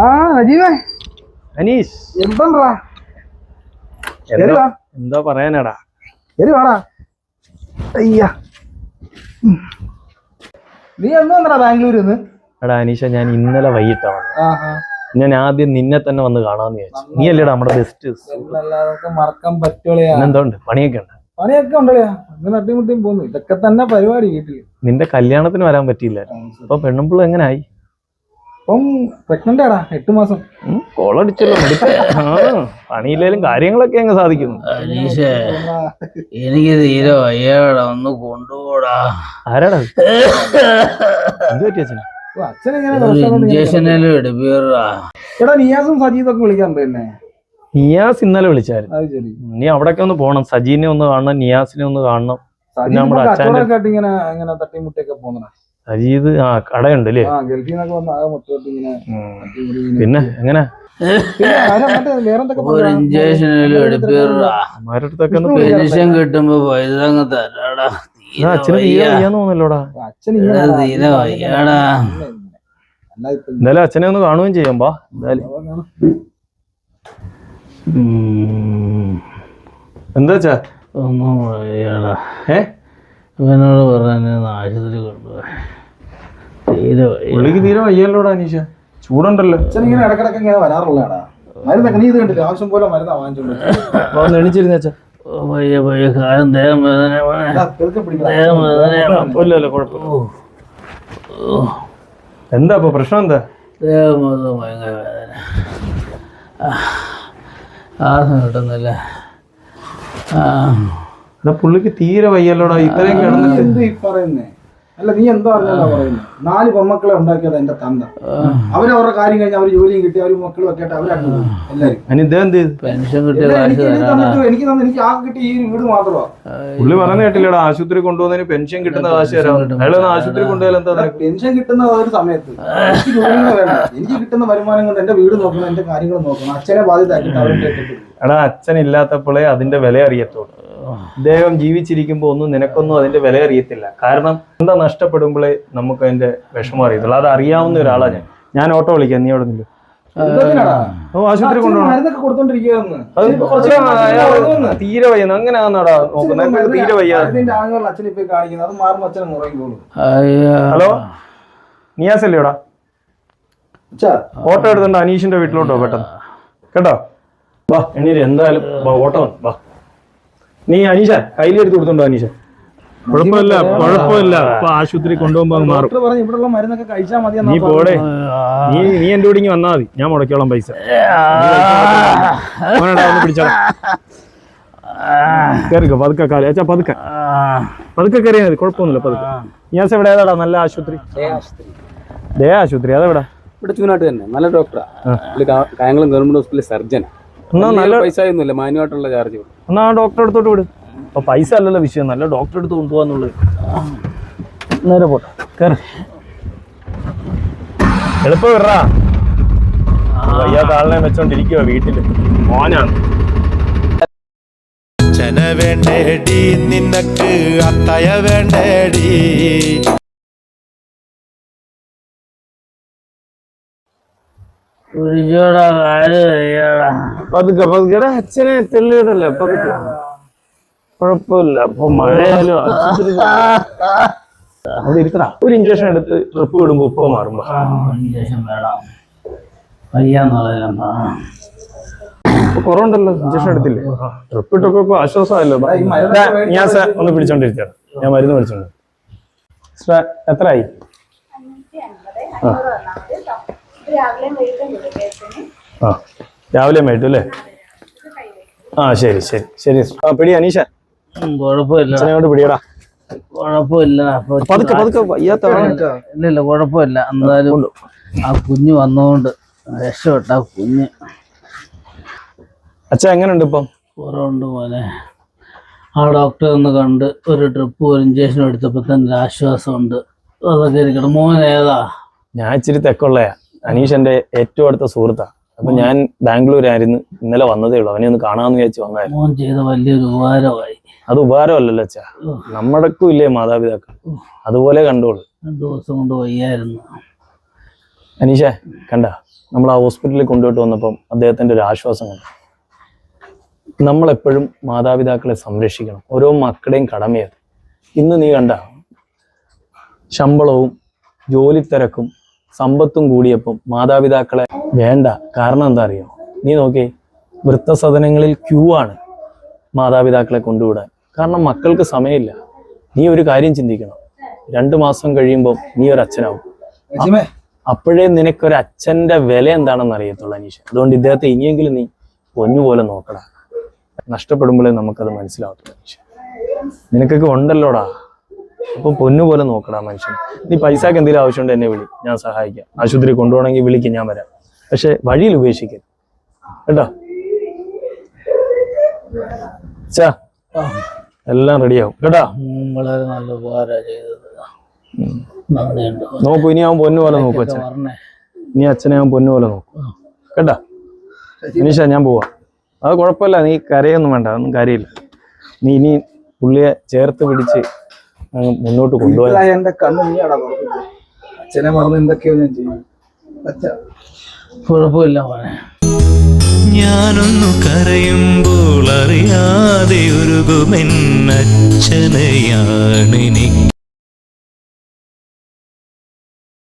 ആ അജീവേ അനീഷ് എന്താ എന്താ പറയാനാടാ? വാടാ. അയ്യ നീ എന്ന് വന്നടാ ബാംഗ്ലൂരിൽ നിന്ന്? എടാ അനീഷ, ഞാൻ ഇന്നലെ വൈകിട്ടാ വന്നത്. ഞാൻ ആദ്യം നിന്നെ തന്നെ വന്ന് കാണാന്ന് വിചാരിച്ചു. നീ അല്ലേടാ നമ്മുടെ ബെസ്റ്റ്. മറക്കാൻ പറ്റുള്ളൂ. എന്തുണ്ട്? പണിയൊക്കെ ഉണ്ട്? പണിയൊക്കെ ഉണ്ടല്ലോ. അങ്ങനെ അട്ടിമുട്ടിയും പോന്നു. ഇതൊക്കെ തന്നെ പരിപാടി വീട്ടില്. നിന്റെ കല്യാണത്തിന് വരാൻ പറ്റിയില്ല. അപ്പൊ പെണ്ണുമ്പിള്ള എങ്ങനായി? ഇപ്പം പ്രഗ്നന്റ് ആടാ. 8 മാസം. കോളടിച്ചല്ലോ. പണിയില്ലേലും കാര്യങ്ങളൊക്കെ അങ്ങ് സാധിക്കുന്നു. എനിക്ക് തീരെ വയ്യാടാ, ഒന്ന് കൊണ്ടുപോടാ. ആരാടാ? എന്ത് പറ്റി അച്ഛന്? ഇഞ്ചക്ഷനേലും എടുപ്പിടാ. എടാ നിയാസും സജീദൊക്കെ വിളിക്കാറുണ്ട് എന്നെ. നിയാസ് ഇന്നലെ വിളിച്ചായിരുന്നു. നീ അവിടേക്ക് ഒന്ന് പോണം. സജീനെ ഒന്ന് കാണണം, നിയാസിനെ ഒന്ന് കാണണം. പിന്നെ നമ്മുടെ അച്ഛനെ തട്ടിമുട്ടിയൊക്കെ പോകുന്ന സജീദ് കടയുണ്ട് അല്ലേ? പിന്നെ എങ്ങനെ ഒരു ഇഞ്ചക്ഷനേലും എടുപ്പിടാ. പെൻഷൻ കിട്ടുമ്പോ പൈസ അങ്ങ് തരാടാ. അച്ഛന് തീരെ വയ്യാന്ന് തോന്നല്ലോടാ. തീരെ വയ്യാടാ. എന്തായാലും അച്ഛനെ ഒന്ന് കാണുകയും ചെയ്യാം. ബാ എന്തായാലും. എന്താ വെച്ചാ ഒന്നും വയ്യാടാ. ഇവനോട് പറഞ്ഞ ആശുപത്രി കൊണ്ടുപോയി. തീരെ പുള്ളിക്ക് തീരെ വയ്യല്ലോടാ അനീഷ. ചൂടുണ്ടല്ലോ. അച്ഛനിങ്ങനെ ഇടക്കിടക്ക് ഇങ്ങനെ വരാറുള്ളതാടാ. മരുന്നൊക്കെ നീ ഇത് കണ്ടില്ല, ആവശ്യം പോലെ മരുന്നാ വാങ്ങിച്ചോണ്ട് എണിച്ചിരുന്ന അച്ഛാ. പയ്യെ പയ്യെ കാലം ദേഹം വേദന. എന്താ ഇപ്പൊ പ്രശ്നം? എന്താ ദേഹം മൊത്തം ഭയങ്കര വേദന. ആസം കിട്ടുന്നില്ല. പുള്ളിക്ക് തീരെ വയ്യല്ലോടാ. ഇത്രയും കിടന്നിട്ട് എന്ത് ഈ പറയുന്നേ? അല്ല നീ എന്താ പറഞ്ഞാ പറയുന്നത്? 4 പെൺമക്കളെ ഉണ്ടാക്കിയത് എന്റെ തന്ത. അവരവരുടെ കാര്യം കഴിഞ്ഞ് അവര് ജോലിയും കിട്ടി അവര് മക്കളും ഒക്കെ ആയിട്ട് അവരാണ് എല്ലാരും. പെൻഷൻ കിട്ടിയ എനിക്ക് ആ കിട്ടി ഈ വീട് മാത്രമാ. പുള്ളി പറഞ്ഞ കേട്ടില്ലടാ, ആശുപത്രി കൊണ്ടുപോകുന്നതിന് പെൻഷൻ കിട്ടുന്ന കാശ് തരാം. അയാളൊന്ന് ആശുപത്രി കൊണ്ടുപോയാൽ എന്താ? പെൻഷൻ കിട്ടുന്ന ഒരു സമയത്ത് എനിക്ക് ജോലികൾ വേണ്ട. എനിക്ക് കിട്ടുന്ന വരുമാനം കൊണ്ട് എന്റെ വീട് നോക്കണം, എന്റെ കാര്യങ്ങൾ നോക്കണം. അച്ഛനെ ബാധ്യത അവരുടെ. എടാ, അച്ഛൻ ഇല്ലാത്തപ്പോഴേ അതിന്റെ വില അറിയത്തുള്ളൂ. അദ്ദേഹം ജീവിച്ചിരിക്കുമ്പോ ഒന്നും നിനക്കൊന്നും അതിന്റെ വില അറിയത്തില്ല. കാരണം എന്താ നഷ്ടപ്പെടുമ്പോഴേ നമുക്ക് അതിന്റെ വിഷമം അറിയത്തുള്ളൂ. അത് അറിയാവുന്ന ഒരാളാ ഞാൻ ഓട്ടോ വിളിക്കാം. നീ അവിടെ നിൽക്കും. ആശുപത്രി കൊണ്ടുപോകണം. തീരെ വയ്യ. അങ്ങനെയാന്നാടാ നോക്കുന്നത്. തീരെ വയ്യ. ഹലോ നിയാസ് അല്ലേടാ? ഓട്ടോ എടുത്തുണ്ട് അനീഷിന്റെ വീട്ടിലോട്ടോ പെട്ടെന്ന് കേട്ടോ. വാ എണീര്. എന്തായാലും ഓട്ടോ വാ. നീ അനീഷ കയ്യിലെടുത്ത് കൊടുത്തുണ്ടോ? അനീഷ കുഴപ്പമില്ല ഇപ്പൊ ആശുപത്രി കൊണ്ടുപോകുമ്പോ മാറും. നീ പോടെ. നീ എന്റെ കൂടെ വന്നാ മതി. ഞാൻ മുടക്കോളാം പൈസ. ഒന്ന് പിടിച്ചോ. കേറിക്കോ പതുക്കെ. കാലം അച്ഛാ പതുക്കെ കയറിയാൽ മതി. കുഴപ്പമൊന്നുമില്ല. പതുക്കെ. ഞാൻ എവിടെ ഏതാടാ നല്ല ആശുപത്രി? ദേ ആശുപത്രി അതെവിടാ? ഇവിടെ ചൂനാട്ട് തന്നെ. നല്ല ഡോക്ടറാ. കായംകുളം ഗവൺമെന്റ് ഹോസ്പിറ്റലിലെ സർജൻ. നല്ല പൈസ ഒന്നുമില്ല, മാന്യമായിട്ടുള്ള ചാർജ്. എന്നാ ഡോക്ടറെ അടുത്തോട്ട് വിട്. അപ്പൊ പൈസ അല്ലല്ലോ വിഷയം, നല്ല ഡോക്ടറെ അടുത്ത് കൊണ്ടുപോകാന്നുള്ളത്. നേരെ പോട്ടെ. കയറി എളുപ്പം വിടാ. വയ്യാത്ത ആളിനെ വെച്ചോണ്ടിരിക്കുക വീട്ടില്. മോനാണ്. അച്ഛന വേണ്ടേടി നിനക്ക് അത്തയ വേണ്ടേടി. പതുക്കെ. അച്ഛനെ തെളിയിടല്ലേ. പതുക്കെ. കുഴപ്പമില്ല. അപ്പൊ മഴയാലും അവിടെ ഇരിക്കടാ. ഒരു ഇഞ്ചക്ഷൻ എടുത്ത് ട്രിപ്പ് വിടുമ്പോ ഉപ്പ മാറുമ്പോ കുറവുണ്ടല്ലോ. ഇഞ്ചക്ഷൻ എടുത്തില്ലേ? ട്രിപ്പ് ഇട്ടൊക്കെ ആശ്വാസമായല്ലോ. ഞാൻ ഒന്ന് പിടിച്ചോണ്ടിരിക്കാണ്. ഞാൻ മരുന്ന് പിടിച്ചോണ്ട്. എത്രയായി? രാവിലെ മേട്ടു അല്ലേ? ശരി. പിടി അനീഷ. കുഴപ്പമില്ല. പിടിയടാ. കുഴപ്പമില്ല. ഇല്ല കുഴപ്പമില്ല. എന്തായാലും ആ കുഞ്ഞ് വന്നോണ്ട് രക്ഷപ്പെട്ട. ആ കുഞ്ഞ് അച്ഛ എങ്ങനെയുണ്ട് ഇപ്പം? കുറവുണ്ട് മോനെ. ആ ഡോക്ടറെ ഒന്ന് കണ്ട് ഒരു ട്രിപ്പ് ഒരു ഇഞ്ചക്ഷൻ എടുത്തപ്പോ തന്നെ ആശ്വാസമുണ്ട്. അതൊക്കെ ഇരിക്കണം. മോൻ ഏതാ? ഞാൻ ഇച്ചിരി തെക്കുള്ളയാ. അനീഷ് എന്റെ ഏറ്റവും അടുത്ത സുഹൃത്താ. അപ്പൊ ഞാൻ ബാംഗ്ലൂരായിരുന്നു. ഇന്നലെ വന്നതേ ഉള്ളൂ. അവനെ ഒന്ന് കാണാമെന്ന് വിചാരിച്ചു വന്നായിരുന്നു. മോൻ ചെയ്ത വലിയൊരു ഉപകാരമായി. അത് ഉപകാരമല്ലല്ലോ അച്ഛാ. നമ്മുടെക്കും ഇല്ലേ മാതാപിതാക്കൾ? അതുപോലെ കണ്ടോളൂ. 2 ദിവസം കൊണ്ട് വയ്യായിരുന്നു. അനീഷേ കണ്ട, നമ്മൾ ആ ഹോസ്പിറ്റലിൽ കൊണ്ടുപോയിട്ട് വന്നപ്പം അദ്ദേഹത്തിൻ്റെ ഒരു ആശ്വാസം കണ്ടു. നമ്മളെപ്പോഴും മാതാപിതാക്കളെ സംരക്ഷിക്കണം, ഓരോ മക്കളുടെയും കടമയത്. ഇന്ന് നീ കണ്ട ശമ്പളവും ജോലിത്തിരക്കും സമ്പത്തും കൂടിയപ്പം മാതാപിതാക്കളെ വേണ്ട. കാരണം എന്താ അറിയോ? നീ നോക്കിയേ, വൃദ്ധസദനങ്ങളിൽ ക്യൂ ആണ് മാതാപിതാക്കളെ കൊണ്ടുവിടാൻ. കാരണം മക്കൾക്ക് സമയമില്ല. നീ ഒരു കാര്യം ചിന്തിക്കണം, 2 മാസം കഴിയുമ്പോൾ നീ ഒരു അച്ഛനാവും. അപ്പോഴേ നിനക്കൊരു അച്ഛൻ്റെ വില എന്താണെന്ന് അറിയത്തുള്ളൂ അനീഷ. അതുകൊണ്ട് ഇദ്ദേഹത്തെ ഇനിയെങ്കിലും നീ പൊന്നുപോലെ നോക്കടാ. നഷ്ടപ്പെടുമ്പോഴേ നമുക്കത് മനസ്സിലാവത്തുള്ളൂ അനീഷ. നിനക്കൊക്കെ ഉണ്ടല്ലോടാ, അപ്പം പൊന്നുപോലെ നോക്കടാ മനുഷ്യൻ. നീ പൈസക്ക് എന്തെങ്കിലും ആവശ്യമുണ്ട് എന്നെ വിളി, ഞാൻ സഹായിക്കാം. ആശുപത്രി കൊണ്ടുപോകണമെങ്കിൽ വിളിക്കും, ഞാൻ വരാം. പക്ഷെ വഴിയിൽ ഉപേക്ഷിക്കരുത് കേട്ടോ. ചാ എല്ലാം റെഡിയാവും കേട്ടോ. വളരെ നല്ല ഉപകാരം ചെയ്തത്. നന്ദിയുണ്ട്. നോക്കൂ, ഇനി അവൻ പൊന്നുപോലെ നോക്കൂ അച്ഛനെ. പറഞ്ഞേ, നീ അച്ഛനെ അവൻ പൊന്നുപോലെ നോക്കും കേട്ടാ. അനീഷ ഞാൻ പോവാ. അത് കുഴപ്പമില്ല, നീ കരയൊന്നും വേണ്ട, ഒന്നും കാര്യമില്ല. നീ ഇനി പുള്ളിയെ ചേർത്ത് പിടിച്ച് മുന്നോട്ട് കൊണ്ടുപോയാ. എന്റെ കണ്ണ് നീയാടാ തുറക്കുന്നത്. അച്ഛനെ മറന്ന് എന്തൊക്കെയോ ഞാൻ ചെയ്യും. കുഴപ്പമില്ല മോനെ. ഞാനൊന്നു കരയുമ്പോൾ അറിയാതെ ഉരുകുമെന്നച്ഛനെയാണെനിക്ക്